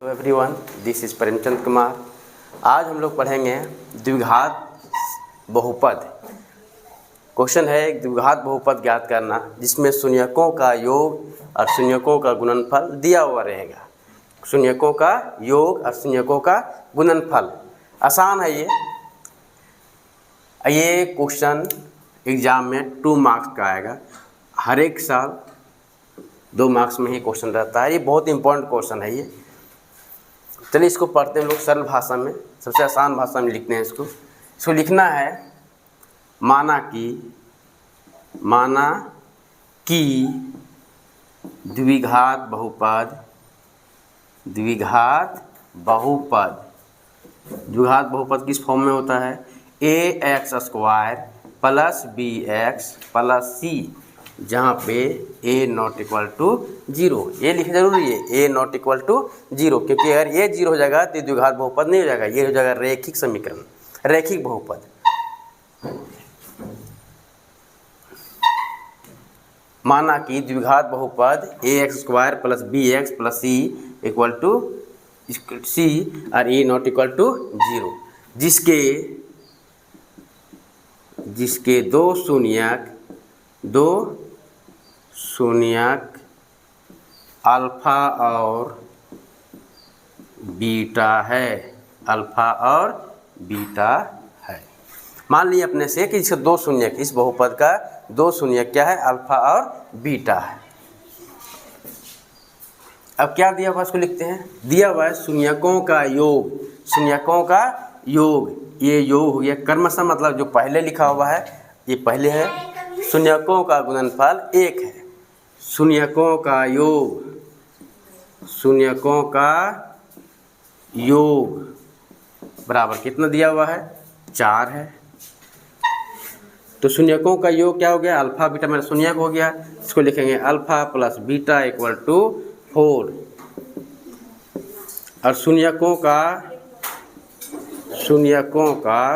Hello everyone, this is Premchand Kumar. आज हम लोग पढ़ेंगे द्विघात बहुपद। क्वेश्चन है एक द्विघात बहुपद ज्ञात करना जिसमें शून्यकों का योग और शून्यकों का गुणनफल दिया हुआ रहेगा। शून्यकों का योग और शून्यकों का गुणनफल आसान है। ये क्वेश्चन एग्ज़ाम में 2 मार्क्स का आएगा। हर एक साल 2 मार्क्स में ही क्वेश्चन रहता है। ये बहुत इंपॉर्टेंट क्वेश्चन है। ये चलिए इसको पढ़ते हैं हम लोग सरल भाषा में, सबसे आसान भाषा में लिखते हैं। इसको लिखना है माना कि द्विघात बहुपद किस फॉर्म में होता है? ax² plus bx plus c, जहाँ पे a नॉट इक्वल टू 0। ये लिखना जरूरी है, a नॉट इक्वल टू 0, क्योंकि अगर ये 0 हो जाएगा तो द्विघात बहुपद नहीं हो जाएगा, ये हो जाएगा रैखिक समीकरण, रैखिक बहुपद। माना कि द्विघात बहुपद ax² plus bx plus c equal to c और a नॉट इक्वल टू 0, जिसके दो शून्यक अल्फा और बीटा है। मान लीजिए अपने से कि इसके 2 शून्यक, इस बहुपद का 2 शून्यक क्या है? अल्फा और बीटा है। अब क्या दिया हुआ इसको लिखते हैं। दिया हुआ है शून्यकों का योग, ये योग हो गया। क्रमशः मतलब जो पहले लिखा हुआ है ये पहले है। शून्यकों का गुणनफल 1 है। शून्यकों का योग बराबर कितना दिया हुआ है? 4 है। तो शून्यकों का योग क्या हो गया? अल्फा बीटा मेरा शून्यक हो गया। इसको लिखेंगे alpha plus beta equal to 4। और शून्यकों का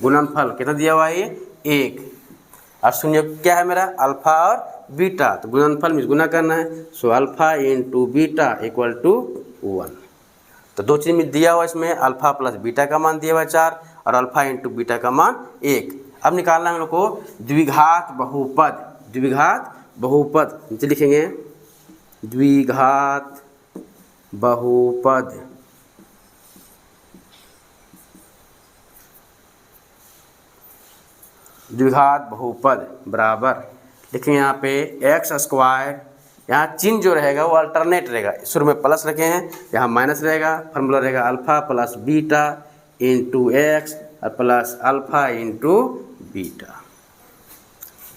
गुणनफल कितना दिया हुआ है? 1। और शून्य क्या है मेरा? अल्फा और बीटा, तो गुणनफल में गुना करना है। So alpha into beta equal to 1। तो 2 चीज़ में दिया हुआ, इसमें अल्फा प्लस बीटा का मान दिया हुआ 4 और अल्फा इंटू बीटा का मान 1। अब निकालना है हम लोग को द्विघात बहुपद। नीचे लिखेंगे द्विघात बहुपद। बराबर लिखेंगे यहाँ पे x², यहाँ चिन्ह जो रहेगा वो अल्टरनेट रहेगा। शुरू में प्लस रखे हैं, यहाँ माइनस रहेगा। फार्मूला रहेगा alpha plus beta into x और प्लस अल्फा इंटू बीटा।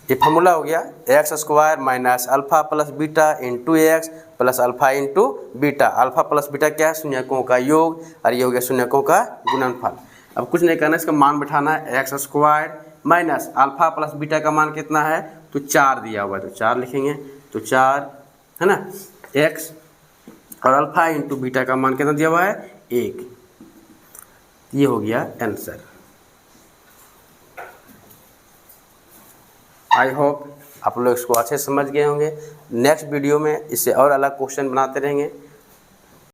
ये फार्मूला हो गया x² minus alpha plus beta into x plus alpha into beta. Alpha plus beta क्या है? शून्यकों का योग, और ये हो गया शून्यकों का गुणनफल। अब कुछ नहीं करना, इसका मान बैठाना है। x² minus alpha plus beta का मान कितना है? तो 4 दिया हुआ है, तो 4 लिखेंगे। तो 4 है ना, x और अल्फा इंटू बीटा का मान कितना दिया हुआ है? 1। ये हो गया आंसर। आई होप आप लोग इसको अच्छे समझ गए होंगे। नेक्स्ट वीडियो में इससे और अलग क्वेश्चन बनाते रहेंगे।